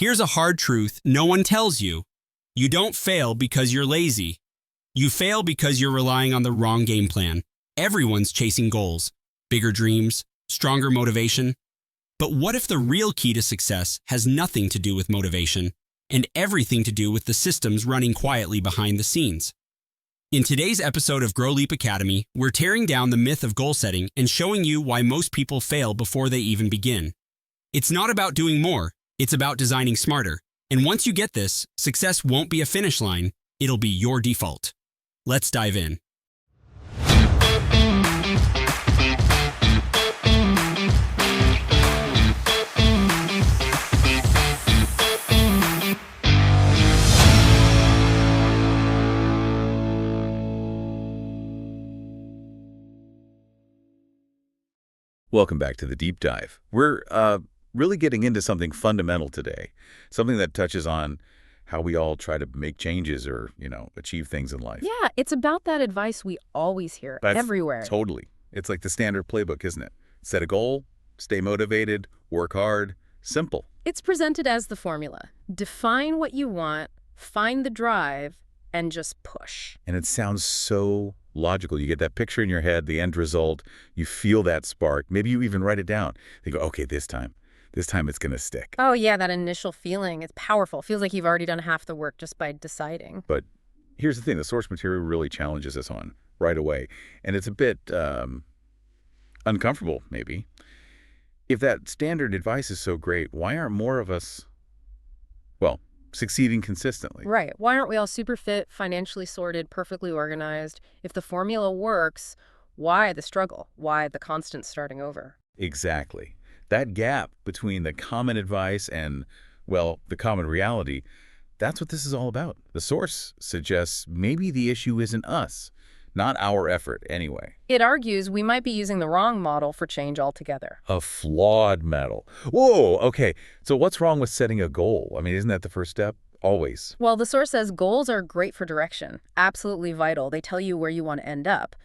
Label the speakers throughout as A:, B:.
A: Here's a hard truth no one tells you. You don't fail because you're lazy. You fail because you're relying on the wrong game plan. Everyone's chasing goals, bigger dreams, stronger motivation. But what if the real key to success has nothing to do with motivation and everything to do with the systems running quietly behind the scenes? In today's episode of Grow Leap Academy, we're tearing down the myth of goal setting and showing you why most people fail before they even begin. It's not about doing more, it's about designing smarter. And once you get this, success won't be a finish line, it'll be your default. Let's dive in.
B: Welcome back to the Deep Dive. We're really getting into something fundamental today, something that touches on how we all try to make changes or, achieve things in life.
C: Yeah, it's about that advice we always hear everywhere.
B: Totally. It's like the standard playbook, isn't it? Set a goal, stay motivated, work hard, simple.
C: It's presented as the formula. Define what you want, find the drive, and just push.
B: And it sounds so logical. You get that picture in your head, the end result, you feel that spark. Maybe you even write it down. You go, okay, this time it's going to stick.
C: Oh yeah, that initial feeling is powerful. Feels like you've already done half the work just by deciding.
B: But here's the thing, the source material really challenges us on right away. And it's a bit uncomfortable, maybe. If that standard advice is so great, why aren't more of us, succeeding consistently?
C: Right. Why aren't we all super fit, financially sorted, perfectly organized? If the formula works, why the struggle? Why the constant starting over?
B: Exactly. That gap between the common advice and, the common reality, that's what this is all about. The source suggests maybe the issue isn't us, not our effort anyway.
C: It argues we might be using the wrong model for change altogether.
B: A flawed model. Whoa, okay. So what's wrong with setting a goal? I mean, isn't that the first step? Always.
C: Well, the source says goals are great for direction, absolutely vital. They tell you where you want to end up,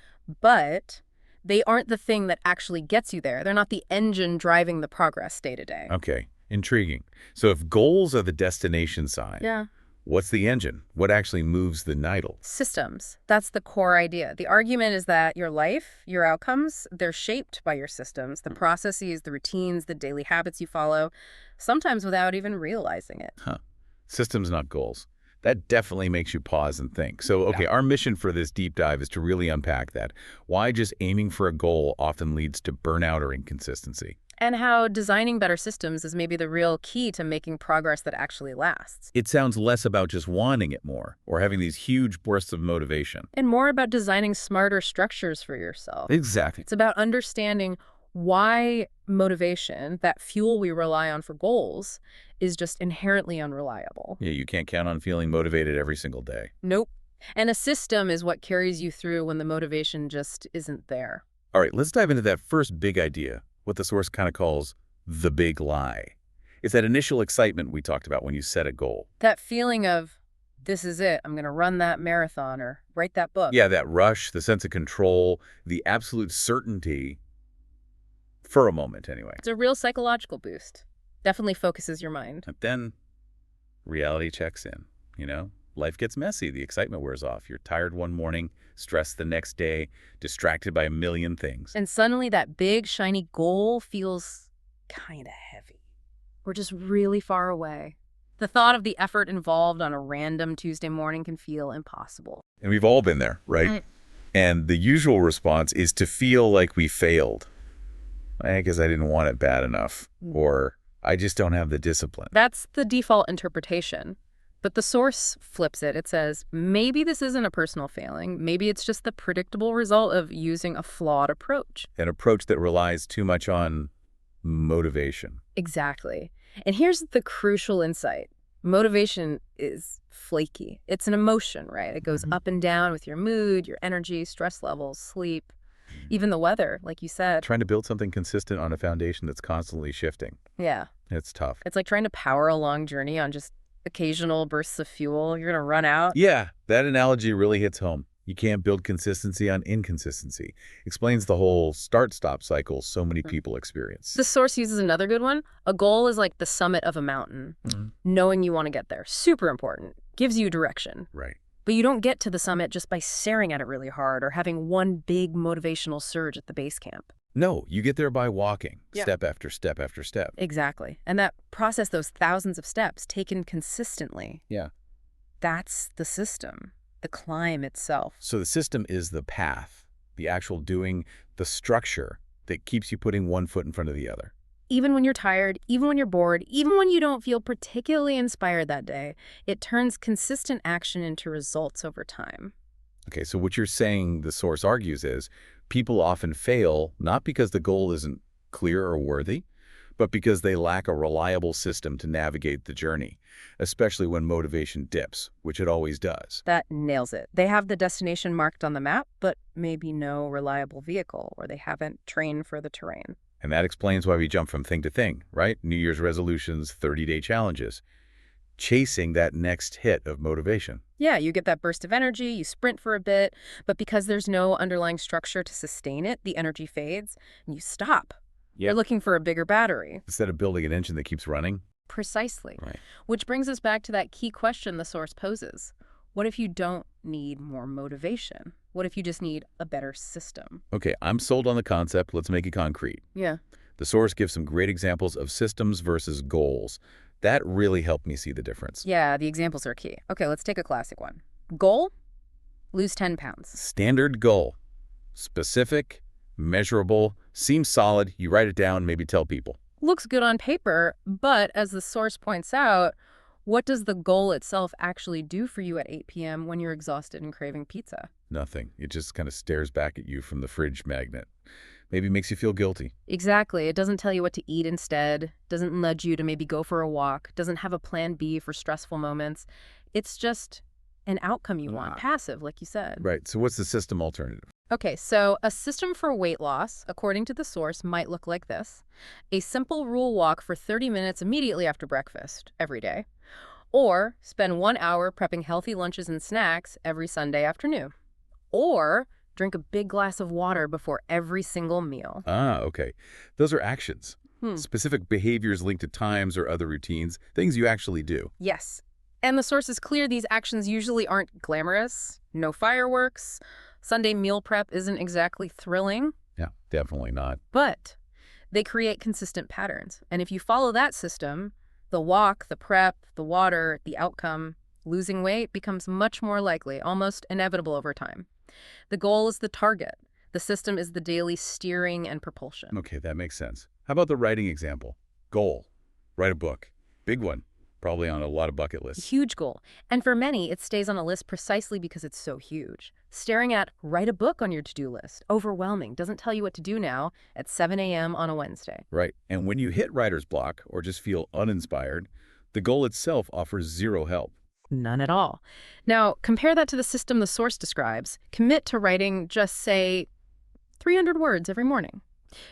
C: but they aren't the thing that actually gets you there. They're not the engine driving the progress day to day.
B: Okay, intriguing. So if goals are the destination side, what's the engine? What actually moves the needle?
C: Systems. That's the core idea. The argument is that your life, your outcomes, they're shaped by your systems, the processes, the routines, the daily habits you follow, sometimes without even realizing it.
B: Systems, not goals. That definitely makes you pause and think. So, okay, our mission for this deep dive is to really unpack that. Why just aiming for a goal often leads to burnout or inconsistency.
C: And how designing better systems is maybe the real key to making progress that actually lasts.
B: It sounds less about just wanting it more or having these huge bursts of motivation.
C: And more about designing smarter structures for yourself.
B: Exactly.
C: It's about understanding why motivation, that fuel we rely on for goals, is just inherently unreliable.
B: Yeah, you can't count on feeling motivated every single day.
C: Nope. And a system is what carries you through when the motivation just isn't there.
B: All right, let's dive into that first big idea, what the source kind of calls the big lie. It's that initial excitement we talked about when you set a goal.
C: That feeling of, this is it, I'm going to run that marathon or write that book.
B: Yeah, that rush, the sense of control, the absolute certainty, for a moment anyway.
C: It's a real psychological boost. Definitely focuses your mind.
B: But then reality checks in, Life gets messy, the excitement wears off. You're tired one morning, stressed the next day, distracted by a million things.
C: And suddenly that big, shiny goal feels kind of heavy. We're just really far away. The thought of the effort involved on a random Tuesday morning can feel impossible.
B: And we've all been there, right? And the usual response is to feel like we failed. I guess I didn't want it bad enough, or I just don't have the discipline.
C: That's the default interpretation. But the source flips it. It says, maybe this isn't a personal failing. Maybe it's just the predictable result of using a flawed approach.
B: An approach that relies too much on motivation.
C: Exactly. And here's the crucial insight. Motivation is flaky. It's an emotion, right? It goes up and down with your mood, your energy, stress levels, sleep, even the weather, like you said.
B: Trying to build something consistent on a foundation that's constantly shifting.
C: Yeah.
B: It's tough.
C: It's like trying to power a long journey on just occasional bursts of fuel. You're going to run out.
B: Yeah, that analogy really hits home. You can't build consistency on inconsistency. Explains the whole start-stop cycle so many people experience.
C: The source uses another good one. A goal is like the summit of a mountain. Knowing you want to get there. Super important. Gives you direction.
B: Right.
C: But you don't get to the summit just by staring at it really hard or having one big motivational surge at the base camp.
B: No, you get there by walking,
C: Yeah.
B: step after step after step.
C: Exactly. And that process, those thousands of steps taken consistently,
B: Yeah.
C: that's the system, the climb itself.
B: So the system is the path, the actual doing, the structure that keeps you putting one foot in front of the other.
C: Even when you're tired, even when you're bored, even when you don't feel particularly inspired that day, it turns consistent action into results over time.
B: Okay, so what you're saying, the source argues, is people often fail not because the goal isn't clear or worthy, but because they lack a reliable system to navigate the journey, especially when motivation dips, which it always does.
C: That nails it. They have the destination marked on the map, but maybe no reliable vehicle, or they haven't trained for the terrain.
B: And that explains why we jump from thing to thing, right? New Year's resolutions, 30-day challenges, chasing that next hit of motivation.
C: Yeah, you get that burst of energy, you sprint for a bit, but because there's no underlying structure to sustain it, the energy fades, and you stop. You're looking for a bigger battery.
B: Instead of building an engine that keeps running.
C: Precisely.
B: Right.
C: Which brings us back to that key question the source poses. What if you don't need more motivation? What if you just need a better system?
B: Okay, I'm sold on the concept. Let's make it concrete.
C: Yeah.
B: The source gives some great examples of systems versus goals. That really helped me see the difference.
C: Yeah, the examples are key. Okay, let's take a classic one. Goal, lose 10 pounds.
B: Standard goal. Specific, measurable, seems solid. You write it down, maybe tell people.
C: Looks good on paper, but as the source points out, what does the goal itself actually do for you at 8 p.m. when you're exhausted and craving pizza?
B: Nothing. It just kind of stares back at you from the fridge magnet. Maybe makes you feel guilty.
C: Exactly. It doesn't tell you what to eat instead, doesn't nudge you to maybe go for a walk, doesn't have a plan B for stressful moments. It's just an outcome you want, passive, like you said.
B: Right. So what's the system alternative?
C: Okay, so a system for weight loss, according to the source, might look like this. A simple rule walk for 30 minutes immediately after breakfast every day. Or spend 1 hour prepping healthy lunches and snacks every Sunday afternoon. Or drink a big glass of water before every single meal.
B: Ah, okay. Those are actions. Specific behaviors linked to times or other routines, things you actually do.
C: Yes. And the source is clear these actions usually aren't glamorous, no fireworks. Sunday meal prep isn't exactly thrilling.
B: Yeah, definitely not.
C: But they create consistent patterns. And if you follow that system, the walk, the prep, the water, the outcome, losing weight becomes much more likely, almost inevitable over time. The goal is the target. The system is the daily steering and propulsion.
B: Okay, that makes sense. How about the writing example? Goal. Write a book. Big one. Probably on a lot of bucket lists.
C: Huge goal. And for many, it stays on a list precisely because it's so huge. Staring at write a book on your to-do list, overwhelming, doesn't tell you what to do now at 7 a.m. on a Wednesday.
B: Right. And when you hit writer's block or just feel uninspired, the goal itself offers zero help.
C: None at all. Now, compare that to the system the source describes. Commit to writing just, say, 300 words every morning.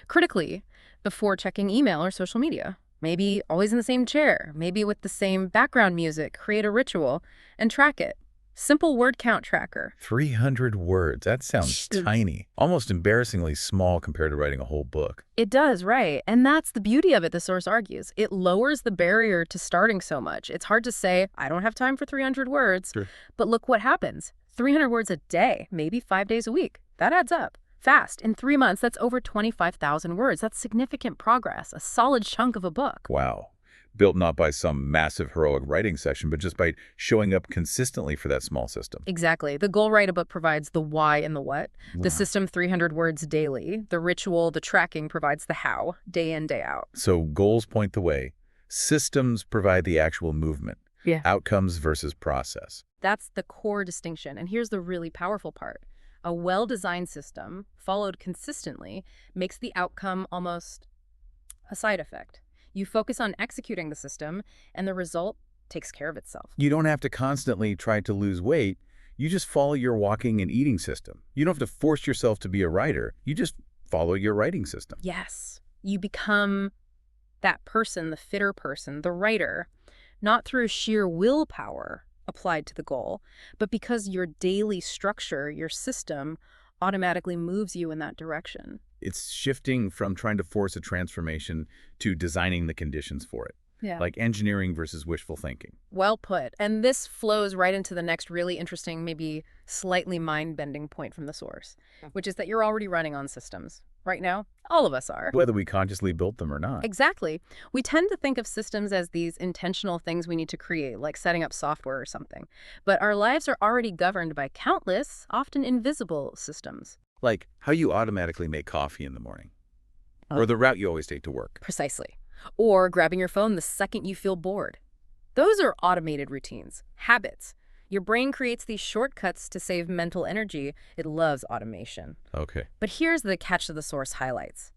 C: Critically, before checking email or social media. Maybe always in the same chair, maybe with the same background music, create a ritual, and track it. Simple word count tracker.
B: 300 words. That sounds tiny. Almost embarrassingly small compared to writing a whole book.
C: It does, right. And that's the beauty of it, the source argues. It lowers the barrier to starting so much. It's hard to say, I don't have time for 300 words.
B: Sure.
C: But look what happens. 300 words a day, maybe 5 days a week. That adds up. Fast. In 3 months, that's over 25,000 words. That's significant progress, a solid chunk of a book.
B: Wow. Built not by some massive heroic writing session, but just by showing up consistently for that small system.
C: Exactly. The goal write a book provides the why and the what. The system, 300 words daily. The ritual, the tracking provides the how, day in, day out.
B: So goals point the way. Systems provide the actual movement.
C: Yeah.
B: Outcomes versus process.
C: That's the core distinction. And here's the really powerful part. A well-designed system, followed consistently, makes the outcome almost a side effect. You focus on executing the system, and the result takes care of itself.
B: You don't have to constantly try to lose weight. You just follow your walking and eating system. You don't have to force yourself to be a writer. You just follow your writing system.
C: Yes. You become that person, the fitter person, the writer, not through sheer willpower, applied to the goal, but because your daily structure, your system, automatically moves you in that direction.
B: It's shifting from trying to force a transformation to designing the conditions for it,
C: Yeah.
B: like engineering versus wishful thinking.
C: Well put. And this flows right into the next really interesting, maybe slightly mind-bending point from the source, which is that you're already running on systems. Right now, all of us are.
B: Whether we consciously built them or not.
C: Exactly. We tend to think of systems as these intentional things we need to create, like setting up software or something. But our lives are already governed by countless, often invisible systems.
B: Like how you automatically make coffee in the morning. Or the route you always take to work.
C: Precisely. Or grabbing your phone the second you feel bored. Those are automated routines, habits. Your brain creates these shortcuts to save mental energy. It loves automation.
B: Okay.
C: But here's the catch that the source highlights.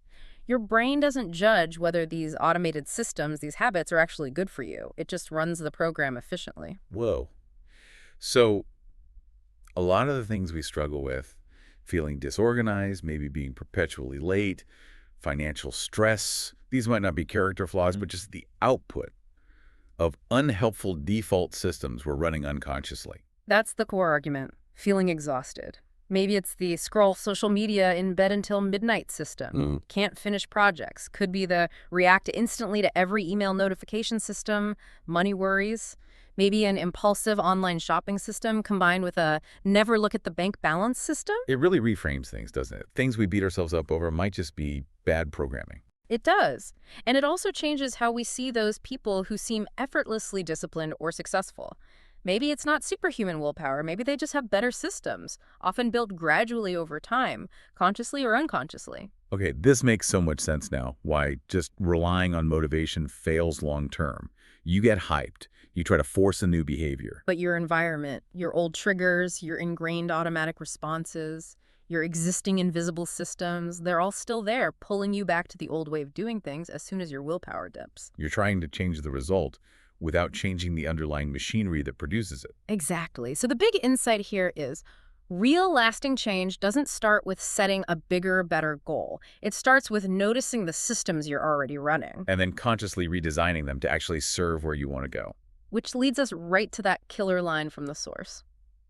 C: Your brain doesn't judge whether these automated systems, these habits, are actually good for you. It just runs the program efficiently.
B: Whoa. So a lot of the things we struggle with, feeling disorganized, maybe being perpetually late, financial stress, these might not be character flaws, but just the output of unhelpful default systems we're running unconsciously.
C: That's the core argument, feeling exhausted. Maybe it's the scroll social media in bed until midnight system. Can't finish projects. Could be the react instantly to every email notification system, money worries. Maybe an impulsive online shopping system combined with a never look at the bank balance system?
B: It really reframes things, doesn't it? Things we beat ourselves up over might just be bad programming.
C: It does. And it also changes how we see those people who seem effortlessly disciplined or successful. Maybe it's not superhuman willpower. Maybe they just have better systems, often built gradually over time, consciously or unconsciously.
B: Okay, this makes so much sense now, why just relying on motivation fails long term. You get hyped. You try to force a new behavior.
C: But your environment, your old triggers, your ingrained automatic responses, your existing invisible systems, they're all still there, pulling you back to the old way of doing things as soon as your willpower dips.
B: You're trying to change the result without changing the underlying machinery that produces it.
C: Exactly. So the big insight here is real lasting change doesn't start with setting a bigger, better goal. It starts with noticing the systems you're already running.
B: And then consciously redesigning them to actually serve where you want to go.
C: Which leads us right to that killer line from the source.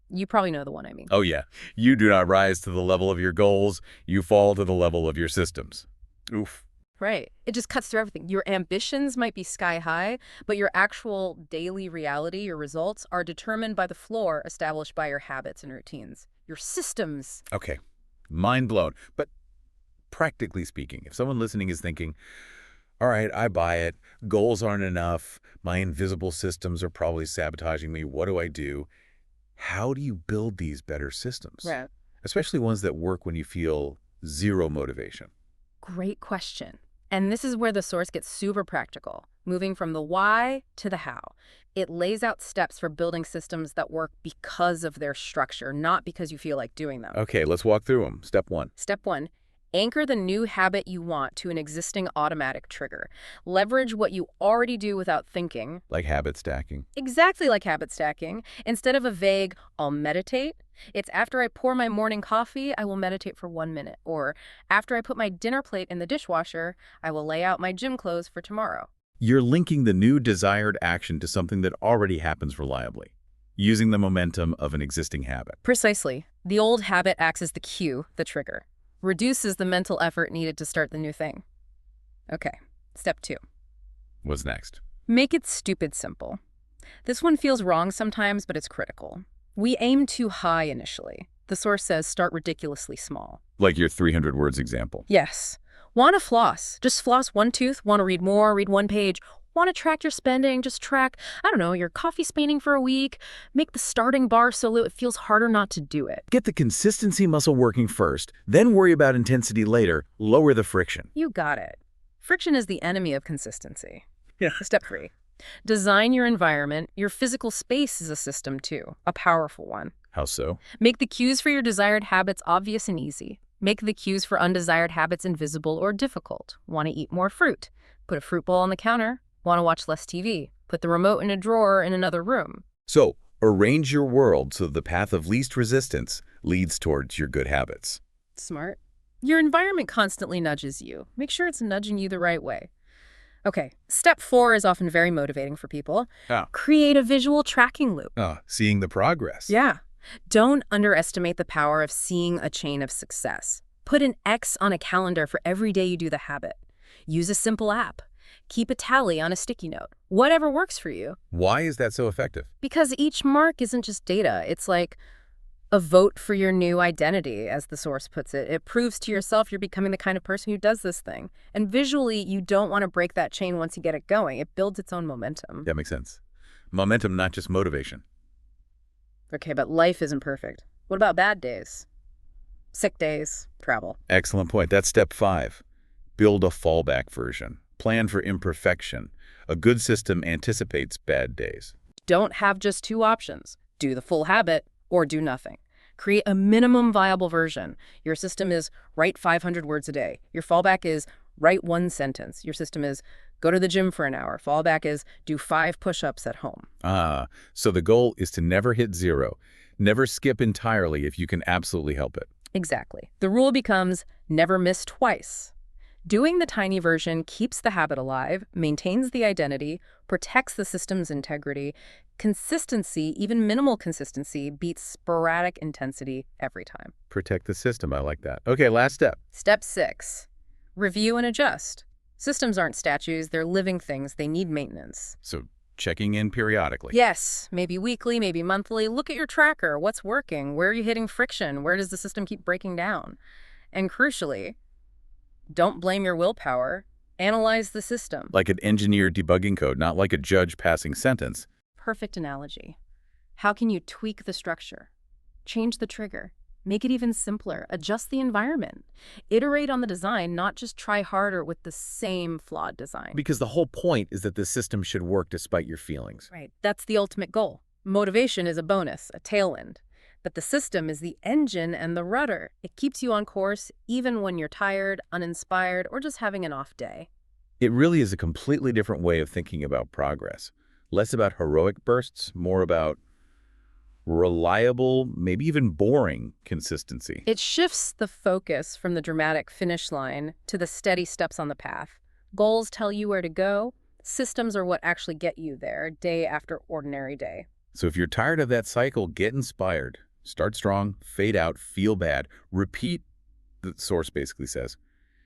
C: You probably know the one I mean.
B: Oh yeah, you do not rise to the level of your goals, you fall to the level of your systems. Oof.
C: Right. It just cuts through everything. Your ambitions might be sky high, but your actual daily reality, your results, are determined by the floor established by your habits and routines. Your systems.
B: Okay, mind blown. But practically speaking, if someone listening is thinking, all right, I buy it, goals aren't enough, my invisible systems are probably sabotaging me, what do I do? How do you build these better systems?
C: Right.
B: Especially ones that work when you feel zero motivation.
C: Great question. And this is where the source gets super practical, moving from the why to the how. It lays out steps for building systems that work because of their structure, not because you feel like doing them.
B: Okay, let's walk through them. Step 1.
C: Step 1. Anchor the new habit you want to an existing automatic trigger. Leverage what you already do without thinking.
B: Like habit stacking.
C: Exactly like habit stacking. Instead of a vague, I'll meditate, it's after I pour my morning coffee, I will meditate for 1 minute. Or after I put my dinner plate in the dishwasher, I will lay out my gym clothes for tomorrow.
B: You're linking the new desired action to something that already happens reliably, using the momentum of an existing habit.
C: Precisely. The old habit acts as the cue, the trigger. Reduces the mental effort needed to start the new thing. Okay, step 2.
B: What's next?
C: Make it stupid simple. This one feels wrong sometimes, but it's critical. We aim too high initially. The source says start ridiculously small.
B: Like your 300 words example.
C: Yes. Want to floss? Just floss one tooth. Want to read more? Read one page. Want to track your spending? Just track, I don't know, your coffee spanning for a week. Make the starting bar so it feels harder not to do it.
B: Get the consistency muscle working first, then worry about intensity later. Lower the friction.
C: You got it. Friction is the enemy of consistency.
B: Yeah.
C: Step 3. Design your environment. Your physical space is a system too, a powerful one.
B: How so?
C: Make the cues for your desired habits obvious and easy. Make the cues for undesired habits invisible or difficult. Want to eat more fruit? Put a fruit bowl on the counter. Want to watch less TV? Put the remote in a drawer in another room.
B: So, arrange your world so the path of least resistance leads towards your good habits.
C: Smart. Your environment constantly nudges you. Make sure it's nudging you the right way. Okay, step 4 is often very motivating for people.
B: How?
C: Create a visual tracking loop.
B: Seeing the progress.
C: Yeah. Don't underestimate the power of seeing a chain of success. Put an X on a calendar for every day you do the habit. Use a simple app. Keep a tally on a sticky note. Whatever works for you.
B: Why is that so effective?
C: Because each mark isn't just data. It's like a vote for your new identity, as the source puts it. It proves to yourself you're becoming the kind of person who does this thing. And visually, you don't want to break that chain once you get it going. It builds its own momentum.
B: That makes sense. Momentum, not just motivation.
C: Okay, but life isn't perfect. What about bad days? Sick days, travel.
B: Excellent point. That's step 5. Build a fallback version. Plan for imperfection. A good system anticipates bad days.
C: Don't have just 2 options. Do the full habit or do nothing. Create a minimum viable version. Your system is write 500 words a day. Your fallback is write 1 sentence. Your system is go to the gym for an hour. Fallback is do 5 push-ups at home.
B: So the goal is to never hit 0. Never skip entirely if you can absolutely help it.
C: Exactly. The rule becomes never miss twice. Doing the tiny version keeps the habit alive, maintains the identity, protects the system's integrity. Consistency, even minimal consistency, beats sporadic intensity every time.
B: Protect the system. I like that. Okay, last step.
C: Step 6. Review and adjust. Systems aren't statues, they're living things. They need maintenance.
B: So checking in periodically.
C: Yes, maybe weekly, maybe monthly. Look at your tracker. What's working? Where are you hitting friction? Where does the system keep breaking down? And crucially, don't blame your willpower. Analyze the system.
B: Like an engineer debugging code, not like a judge passing sentence.
C: Perfect analogy. How can you tweak the structure? Change the trigger. Make it even simpler. Adjust the environment. Iterate on the design, not just try harder with the same flawed design.
B: Because the whole point is that the system should work despite your feelings.
C: Right. That's the ultimate goal. Motivation is a bonus, a tailwind. But the system is the engine and the rudder. It keeps you on course even when you're tired, uninspired, or just having an off day.
B: It really is a completely different way of thinking about progress. Less about heroic bursts, more about reliable, maybe even boring consistency.
C: It shifts the focus from the dramatic finish line to the steady steps on the path. Goals tell you where to go. Systems are what actually get you there, day after ordinary day.
B: So if you're tired of that cycle, get inspired. Start strong, fade out, feel bad. Repeat, the source basically says.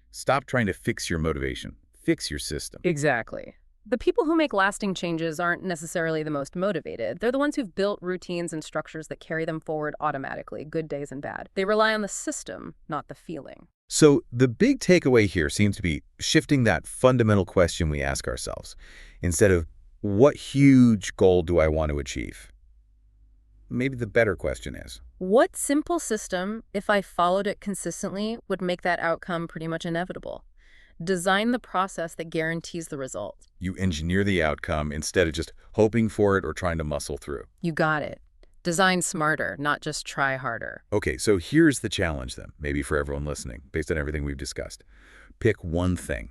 B: Stop trying to fix your motivation. Fix your system.
C: Exactly. The people who make lasting changes aren't necessarily the most motivated. They're the ones who've built routines and structures that carry them forward automatically, good days and bad. They rely on the system, not the feeling.
B: So the big takeaway here seems to be shifting that fundamental question we ask ourselves. Instead of, what huge goal do I want to achieve? Maybe the better question is,
C: what simple system, if I followed it consistently, would make that outcome pretty much inevitable? Design the process that guarantees the result.
B: you engineer the outcome instead of just hoping for it or trying to muscle through.
C: You got it. Design smarter, not just try harder.
B: Okay, so here's the challenge then, maybe for everyone listening, based on everything we've discussed. Pick one thing,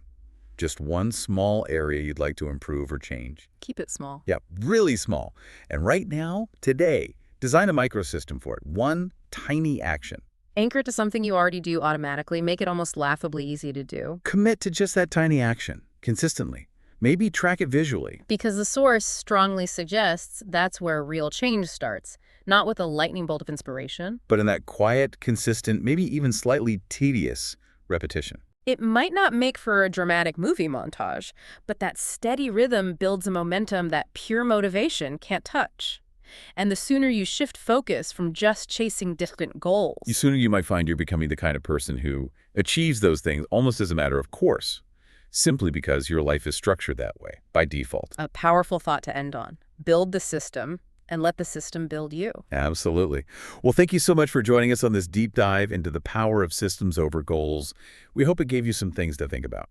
B: just one small area you'd like to improve or change.
C: Keep it small.
B: Yeah, really small. And right now, today, design a microsystem for it. One tiny action.
C: Anchor it to something you already do automatically. Make it almost laughably easy to do.
B: Commit to just that tiny action, consistently. Maybe track it visually.
C: Because the source strongly suggests that's where real change starts, not with a lightning bolt of inspiration.
B: But in that quiet, consistent, maybe even slightly tedious repetition.
C: It might not make for a dramatic movie montage, but that steady rhythm builds a momentum that pure motivation can't touch. And the sooner you shift focus from just chasing distant goals,
B: The sooner you might find you're becoming the kind of person who achieves those things almost as a matter of course, simply because your life is structured that way, by default.
C: a powerful thought to end on. Build the system and let the system build you.
B: Absolutely. Well, thank you so much for joining us on this deep dive into the power of systems over goals. We hope it gave you some things to think about.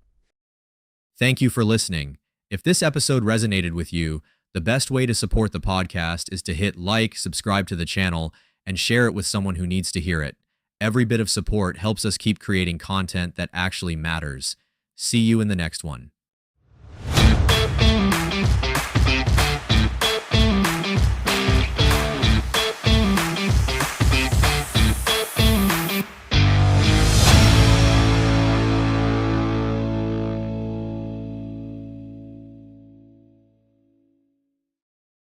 D: Thank you for listening. If this episode resonated with you, the best way to support the podcast is to hit like, subscribe to the channel, and share it with someone who needs to hear it. Every bit of support helps us keep creating content that actually matters. See you in the next one.